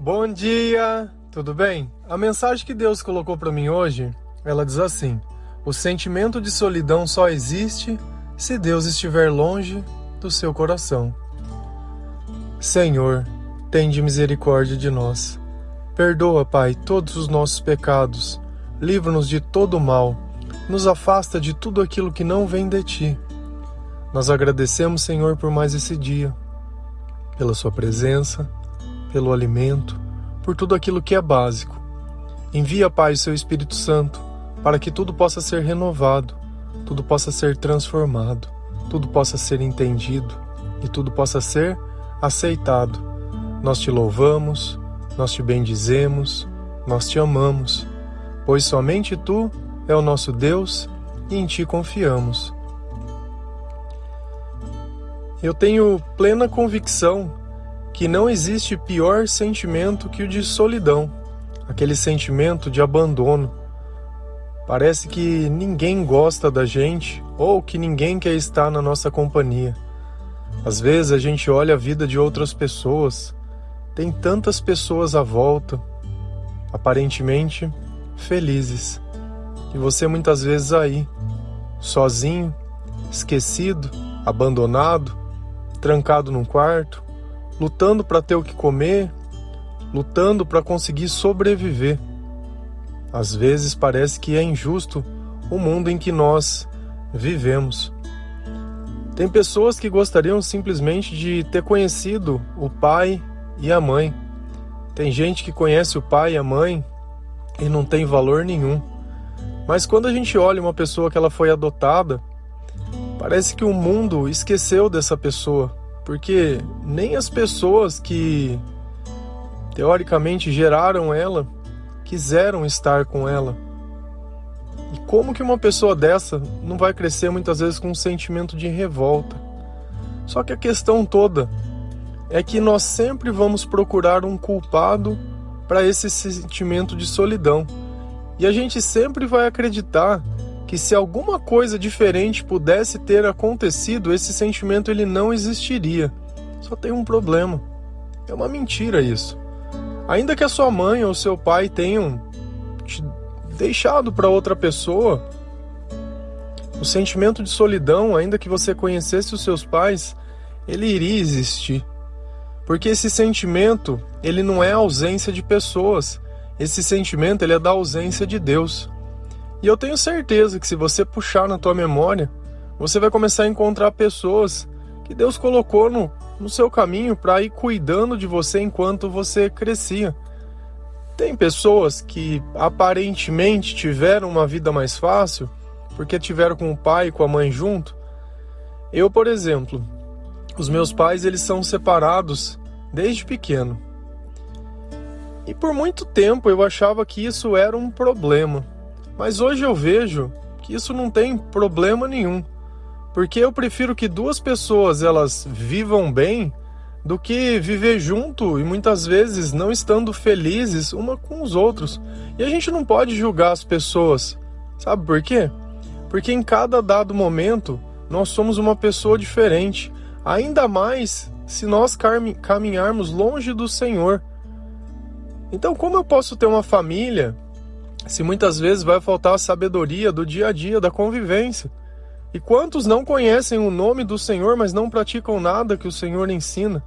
Bom dia, tudo bem? A mensagem que Deus colocou para mim hoje, ela diz assim: o sentimento de solidão só existe se Deus estiver longe do seu coração. Senhor, tende misericórdia de nós. Perdoa, Pai, todos os nossos pecados. Livra-nos de todo o mal. Nos afasta de tudo aquilo que não vem de Ti. Nós agradecemos, Senhor, por mais esse dia, pela Sua presença, pelo alimento, por tudo aquilo que é básico. Envia, Pai, o Seu Espírito Santo, para que tudo possa ser renovado, tudo possa ser transformado, tudo possa ser entendido e tudo possa ser aceitado. Nós Te louvamos, nós Te bendizemos, nós Te amamos, pois somente Tu é o nosso Deus e em Ti confiamos. Eu tenho plena convicção que não existe pior sentimento que o de solidão, aquele sentimento de abandono. Parece que ninguém gosta da gente ou que ninguém quer estar na nossa companhia. Às vezes a gente olha a vida de outras pessoas, tem tantas pessoas à volta, aparentemente felizes, e você muitas vezes aí, sozinho, esquecido, abandonado, trancado num quarto, lutando para ter o que comer, lutando para conseguir sobreviver. Às vezes parece que é injusto o mundo em que nós vivemos. Tem pessoas que gostariam simplesmente de ter conhecido o pai e a mãe. Tem gente que conhece o pai e a mãe e não tem valor nenhum. Mas quando a gente olha uma pessoa que ela foi adotada, parece que o mundo esqueceu dessa pessoa. Porque nem as pessoas que teoricamente geraram ela quiseram estar com ela. E como que uma pessoa dessa não vai crescer muitas vezes com um sentimento de revolta? Só que a questão toda é que nós sempre vamos procurar um culpado para esse sentimento de solidão. E a gente sempre vai acreditar que se alguma coisa diferente pudesse ter acontecido, esse sentimento ele não existiria. Só tem um problema. É uma mentira isso. Ainda que a sua mãe ou seu pai tenham te deixado para outra pessoa, o sentimento de solidão, ainda que você conhecesse os seus pais, ele iria existir. Porque esse sentimento, ele não é a ausência de pessoas. Esse sentimento, ele é da ausência de Deus. E eu tenho certeza que se você puxar na tua memória, você vai começar a encontrar pessoas que Deus colocou no seu caminho para ir cuidando de você enquanto você crescia. Tem pessoas que aparentemente tiveram uma vida mais fácil porque tiveram com o pai e com a mãe junto. Eu, por exemplo, os meus pais eles são separados desde pequeno. E por muito tempo eu achava que isso era um problema. Mas hoje eu vejo que isso não tem problema nenhum, porque eu prefiro que duas pessoas elas vivam bem do que viver junto e muitas vezes não estando felizes uma com os outros. E a gente não pode julgar as pessoas, sabe por quê? Porque em cada dado momento nós somos uma pessoa diferente, ainda mais se nós caminharmos longe do Senhor. Então como eu posso ter uma família se muitas vezes vai faltar a sabedoria do dia a dia, da convivência? E quantos não conhecem o nome do Senhor, mas não praticam nada que o Senhor ensina?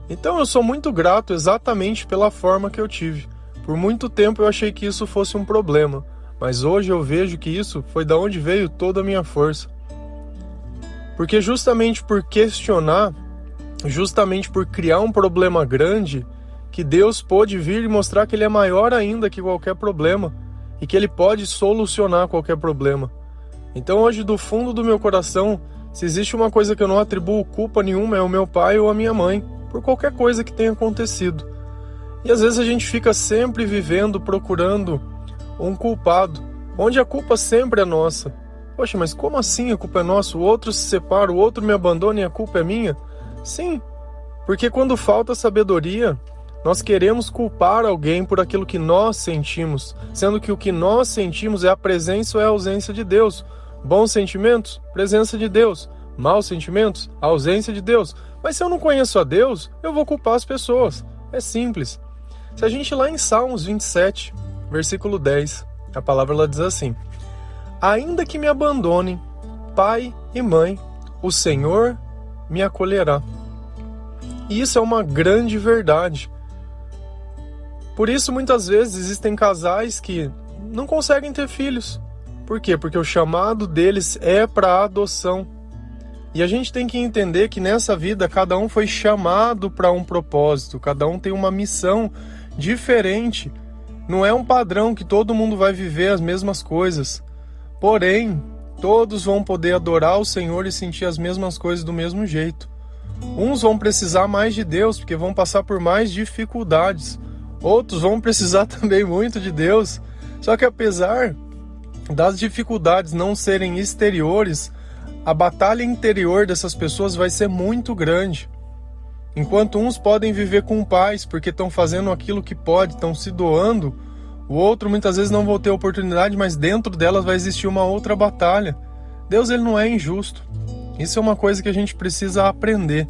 Então eu sou muito grato exatamente pela forma que eu tive. Por muito tempo eu achei que isso fosse um problema, mas hoje eu vejo que isso foi da onde veio toda a minha força. Porque justamente por questionar, justamente por criar um problema grande, que Deus pôde vir e mostrar que Ele é maior ainda que qualquer problema, e que Ele pode solucionar qualquer problema. Então hoje do fundo do meu coração, se existe uma coisa que eu não atribuo culpa nenhuma, é o meu pai ou a minha mãe, por qualquer coisa que tenha acontecido. E às vezes a gente fica sempre vivendo, procurando um culpado, onde a culpa sempre é nossa. Poxa, mas como assim a culpa é nossa? O outro se separa, o outro me abandona e a culpa é minha? Sim, porque quando falta sabedoria, nós queremos culpar alguém por aquilo que nós sentimos, sendo que o que nós sentimos é a presença ou é a ausência de Deus. Bons sentimentos, presença de Deus. Maus sentimentos, ausência de Deus. Mas se eu não conheço a Deus, eu vou culpar as pessoas. É simples. Se a gente ir lá em Salmos 27, versículo 10, a palavra ela diz assim: ainda que me abandonem pai e mãe, o Senhor me acolherá. E isso é uma grande verdade. Por isso, muitas vezes, existem casais que não conseguem ter filhos. Por quê? Porque o chamado deles é para adoção. E a gente tem que entender que nessa vida, cada um foi chamado para um propósito, cada um tem uma missão diferente. Não é um padrão que todo mundo vai viver as mesmas coisas. Porém, todos vão poder adorar o Senhor e sentir as mesmas coisas do mesmo jeito. Uns vão precisar mais de Deus, porque vão passar por mais dificuldades. Outros vão precisar também muito de Deus. Só que apesar das dificuldades não serem exteriores, a batalha interior dessas pessoas vai ser muito grande. Enquanto uns podem viver com paz, porque estão fazendo aquilo que pode, estão se doando, o outro muitas vezes não vai ter oportunidade, mas dentro delas vai existir uma outra batalha. Deus ele não é injusto. Isso é uma coisa que a gente precisa aprender.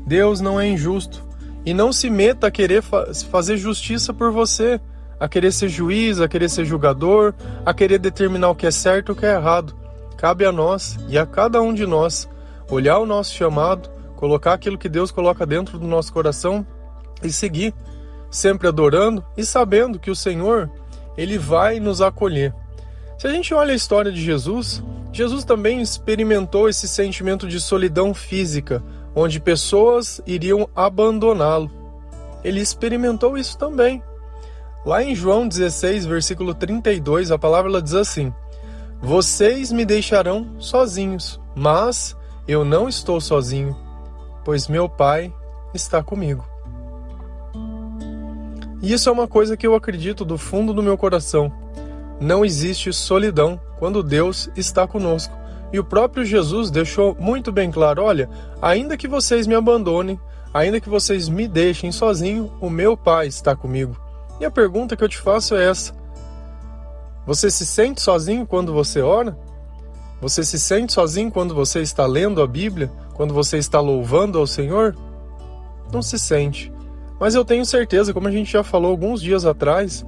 Deus não é injusto. E não se meta a querer fazer justiça por você, a querer ser juiz, a querer ser julgador, a querer determinar o que é certo e o que é errado. Cabe a nós e a cada um de nós olhar o nosso chamado, colocar aquilo que Deus coloca dentro do nosso coração e seguir, sempre adorando e sabendo que o Senhor, Ele vai nos acolher. Se a gente olha a história de Jesus, Jesus também experimentou esse sentimento de solidão física, onde pessoas iriam abandoná-lo. Ele experimentou isso também. Lá em João 16, versículo 32, a palavra ela diz assim: vocês me deixarão sozinhos, mas eu não estou sozinho, pois meu Pai está comigo. E isso é uma coisa que eu acredito do fundo do meu coração. Não existe solidão quando Deus está conosco. E o próprio Jesus deixou muito bem claro: olha, ainda que vocês me abandonem, ainda que vocês me deixem sozinho, o meu Pai está comigo. E a pergunta que eu te faço é essa: você se sente sozinho quando você ora? Você se sente sozinho quando você está lendo a Bíblia? Quando você está louvando ao Senhor? Não se sente. Mas eu tenho certeza, como a gente já falou alguns dias atrás,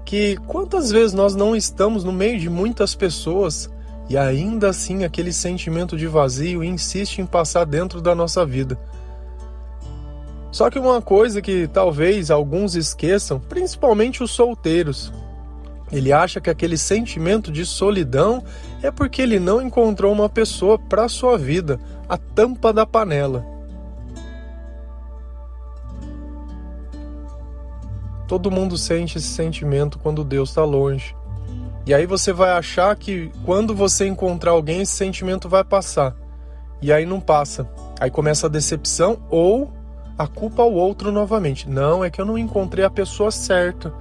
que quantas vezes nós não estamos no meio de muitas pessoas e ainda assim aquele sentimento de vazio insiste em passar dentro da nossa vida. Só que uma coisa que talvez alguns esqueçam, principalmente os solteiros, ele acha que aquele sentimento de solidão é porque ele não encontrou uma pessoa para a sua vida, a tampa da panela. Todo mundo sente esse sentimento quando Deus está longe. E aí você vai achar que quando você encontrar alguém, esse sentimento vai passar. E aí não passa. Aí começa a decepção ou a culpa ao outro novamente. Não, é que eu não encontrei a pessoa certa.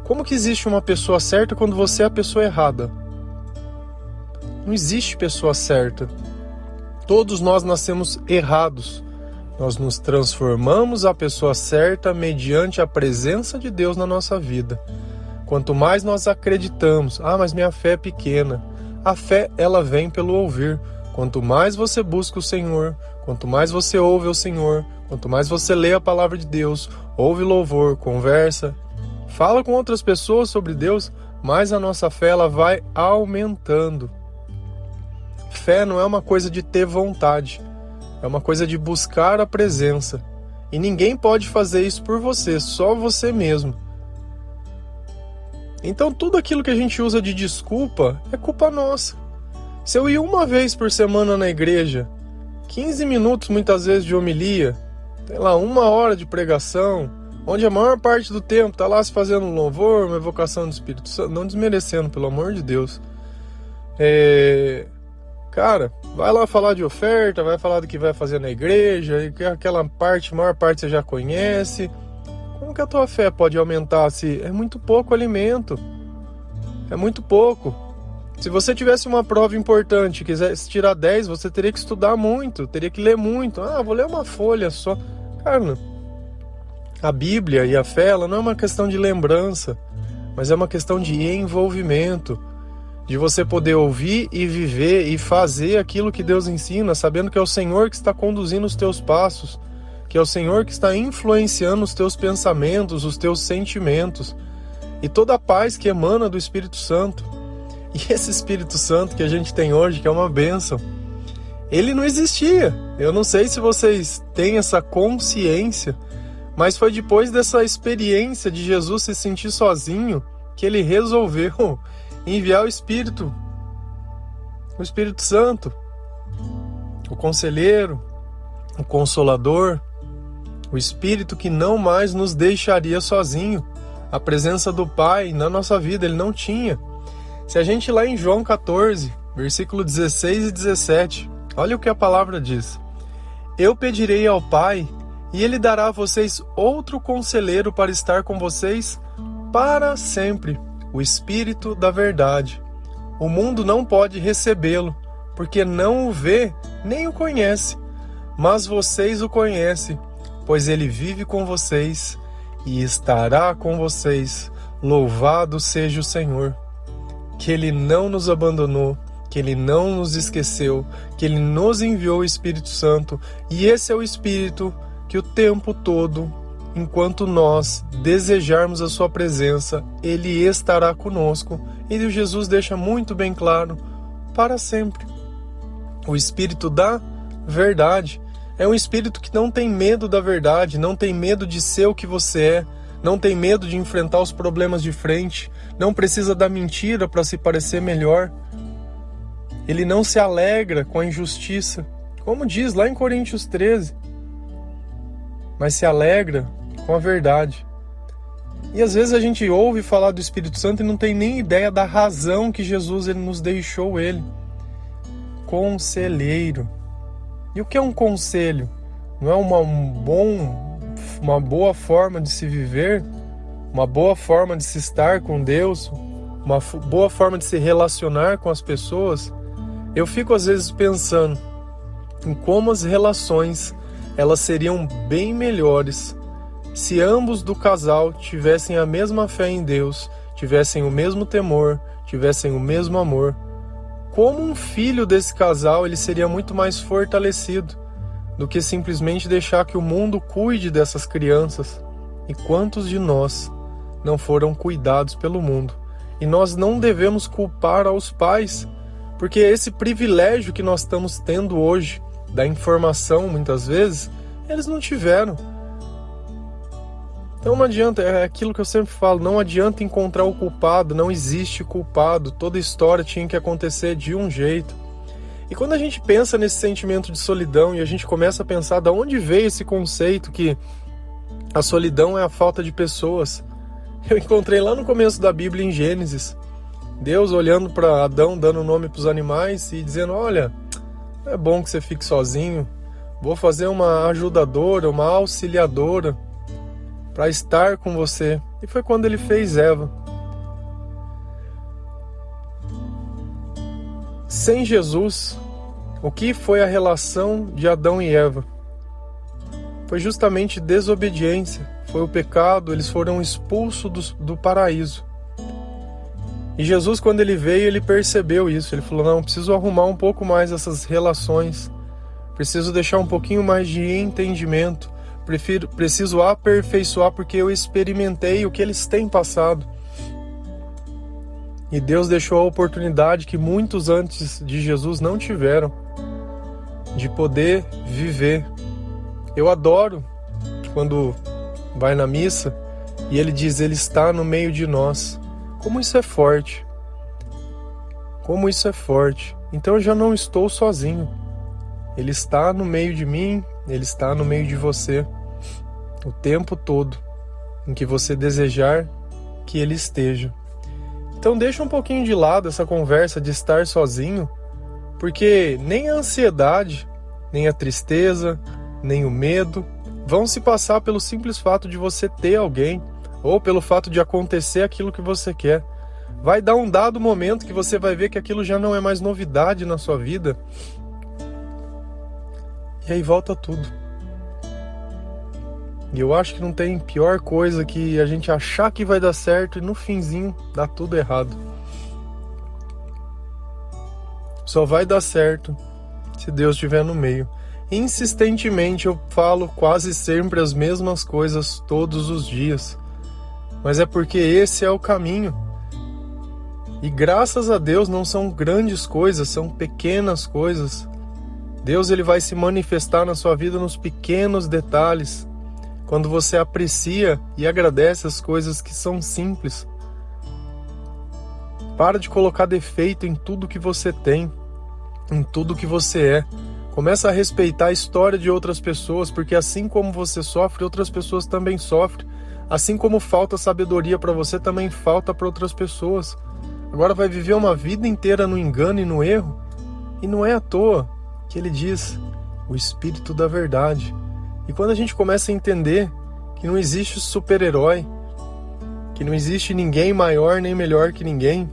Como que existe uma pessoa certa quando você é a pessoa errada? Não existe pessoa certa. Todos nós nascemos errados. Nós nos transformamos a pessoa certa mediante a presença de Deus na nossa vida. Quanto mais nós acreditamos, mas minha fé é pequena. A fé, ela vem pelo ouvir. Quanto mais você busca o Senhor, quanto mais você ouve o Senhor, quanto mais você lê a palavra de Deus, ouve louvor, conversa, fala com outras pessoas sobre Deus, mais a nossa fé ela vai aumentando. Fé não é uma coisa de ter vontade. É uma coisa de buscar a presença. E ninguém pode fazer isso por você, só você mesmo. Então tudo aquilo que a gente usa de desculpa é culpa nossa. Se eu ir uma vez por semana na igreja, 15 minutos muitas vezes de homilia, sei lá, 1 hora de pregação, onde a maior parte do tempo está lá se fazendo um louvor, uma evocação do Espírito Santo, não desmerecendo, pelo amor de Deus. Cara, vai lá falar de oferta, vai falar do que vai fazer na igreja, e que aquela parte, a maior parte você já conhece. Como que a tua fé pode aumentar se é muito pouco alimento? É muito pouco. Se você tivesse uma prova importante, quisesse tirar 10, você teria que estudar muito, teria que ler muito. Vou ler uma folha só. Cara, a Bíblia e a fé, ela não é uma questão de lembrança, mas é uma questão de envolvimento. De você poder ouvir e viver e fazer aquilo que Deus ensina, sabendo que é o Senhor que está conduzindo os teus passos. que é o Senhor que está influenciando os teus pensamentos, os teus sentimentos, e toda a paz que emana do Espírito Santo. E esse Espírito Santo que a gente tem hoje, que é uma bênção, ele não existia. Eu não sei se vocês têm essa consciência, mas foi depois dessa experiência de Jesus se sentir sozinho que ele resolveu enviar o Espírito Santo, o Conselheiro, o Consolador, o Espírito que não mais nos deixaria sozinho. A presença do Pai na nossa vida ele não tinha. Se a gente ir lá em João 14, versículo 16 e 17, olha o que a palavra diz: eu pedirei ao Pai, e Ele dará a vocês outro conselheiro para estar com vocês para sempre, o Espírito da verdade. O mundo não pode recebê-lo, porque não o vê nem o conhece, mas vocês o conhecem, pois Ele vive com vocês e estará com vocês. Louvado seja o Senhor, que Ele não nos abandonou, que Ele não nos esqueceu, que Ele nos enviou o Espírito Santo, e esse é o Espírito que o tempo todo, enquanto nós desejarmos a sua presença, Ele estará conosco. E Jesus deixa muito bem claro, para sempre. O Espírito da verdade é um Espírito que não tem medo da verdade, não tem medo de ser o que você é, não tem medo de enfrentar os problemas de frente, não precisa da mentira para se parecer melhor. Ele não se alegra com a injustiça, como diz lá em Coríntios 13, mas se alegra com a verdade. E às vezes a gente ouve falar do Espírito Santo e não tem nem ideia da razão que Jesus ele nos deixou ele. Conselheiro. E o que é um conselho? Não é uma boa forma de se viver, uma boa forma de se estar com Deus, uma boa forma de se relacionar com as pessoas? Eu fico às vezes pensando em como as relações elas seriam bem melhores se ambos do casal tivessem a mesma fé em Deus, tivessem o mesmo temor, tivessem o mesmo amor. Como um filho desse casal ele seria muito mais fortalecido do que simplesmente deixar que o mundo cuide dessas crianças. E quantos de nós não foram cuidados pelo mundo? E nós não devemos culpar aos pais, porque esse privilégio que nós estamos tendo hoje, da informação muitas vezes, eles não tiveram. Então não adianta, é aquilo que eu sempre falo, não adianta encontrar o culpado, não existe culpado, toda história tinha que acontecer de um jeito. E quando a gente pensa nesse sentimento de solidão e a gente começa a pensar de onde veio esse conceito que a solidão é a falta de pessoas, eu encontrei lá no começo da Bíblia em Gênesis, Deus olhando para Adão, dando nome para os animais e dizendo: olha, é bom que você fique sozinho, vou fazer uma ajudadora, uma auxiliadora para estar com você. E foi quando ele fez Eva. Sem Jesus, o que foi a relação de Adão e Eva? Foi justamente desobediência, foi o pecado, eles foram expulsos do paraíso. E Jesus, quando ele veio, ele percebeu isso, ele falou: não, preciso arrumar um pouco mais essas relações, preciso deixar um pouquinho mais de entendimento, preciso aperfeiçoar, porque eu experimentei o que eles têm passado. E Deus deixou a oportunidade que muitos antes de Jesus não tiveram, de poder viver. Eu adoro quando vai na missa e ele diz: ele está no meio de nós. Como isso é forte. Como isso é forte. Então eu já não estou sozinho. Ele está no meio de mim, ele está no meio de você, o tempo todo, em que você desejar que ele esteja. Então deixa um pouquinho de lado essa conversa de estar sozinho, porque nem a ansiedade, nem a tristeza, nem o medo vão se passar pelo simples fato de você ter alguém, ou pelo fato de acontecer aquilo que você quer. Vai dar um dado momento que você vai ver que aquilo já não é mais novidade na sua vida, e aí volta tudo. E eu acho que não tem pior coisa que a gente achar que vai dar certo e no finzinho dá tudo errado. Só vai dar certo se Deus estiver no meio. Insistentemente eu falo quase sempre as mesmas coisas todos os dias, mas é porque esse é o caminho. E graças a Deus não são grandes coisas, são pequenas coisas. Deus ele vai se manifestar na sua vida nos pequenos detalhes, quando você aprecia e agradece as coisas que são simples. Para de colocar defeito em tudo que você tem, em tudo que você é. Começa a respeitar a história de outras pessoas, porque assim como você sofre, outras pessoas também sofrem. Assim como falta sabedoria para você, também falta para outras pessoas. Agora vai viver uma vida inteira no engano e no erro? E não é à toa que ele diz, o Espírito da Verdade. E quando a gente começa a entender que não existe super-herói, que não existe ninguém maior nem melhor que ninguém,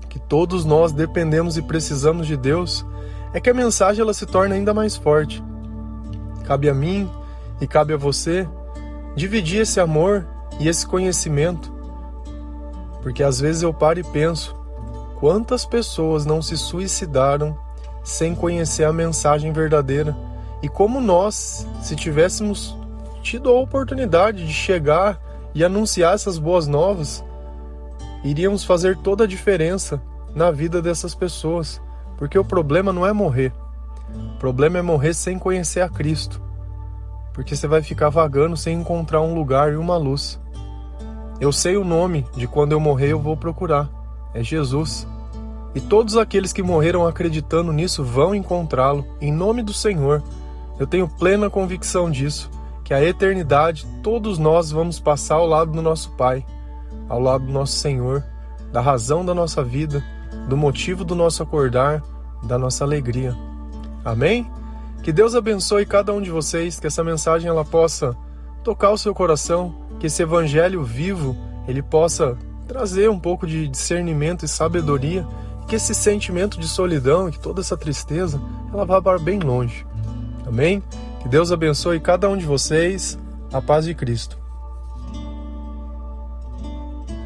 que todos nós dependemos e precisamos de Deus, é que a mensagem ela se torna ainda mais forte. Cabe a mim e cabe a você dividir esse amor e esse conhecimento, porque às vezes eu paro e penso, quantas pessoas não se suicidaram sem conhecer a mensagem verdadeira, e como nós, se tivéssemos tido a oportunidade de chegar e anunciar essas boas novas, iríamos fazer toda a diferença na vida dessas pessoas. Porque o problema não é morrer. O problema é morrer sem conhecer a Cristo. Porque você vai ficar vagando sem encontrar um lugar e uma luz. Eu sei o nome de quando eu morrer eu vou procurar. É Jesus. E todos aqueles que morreram acreditando nisso vão encontrá-lo. Em nome do Senhor. Eu tenho plena convicção disso. Que a eternidade todos nós vamos passar ao lado do nosso Pai. Ao lado do nosso Senhor. Da razão da nossa vida. Do motivo do nosso acordar, da nossa alegria. Amém? Que Deus abençoe cada um de vocês, que essa mensagem ela possa tocar o seu coração, que esse evangelho vivo, ele possa trazer um pouco de discernimento e sabedoria, que esse sentimento de solidão e que toda essa tristeza, ela vá para bem longe. Amém? Que Deus abençoe cada um de vocês, a paz de Cristo.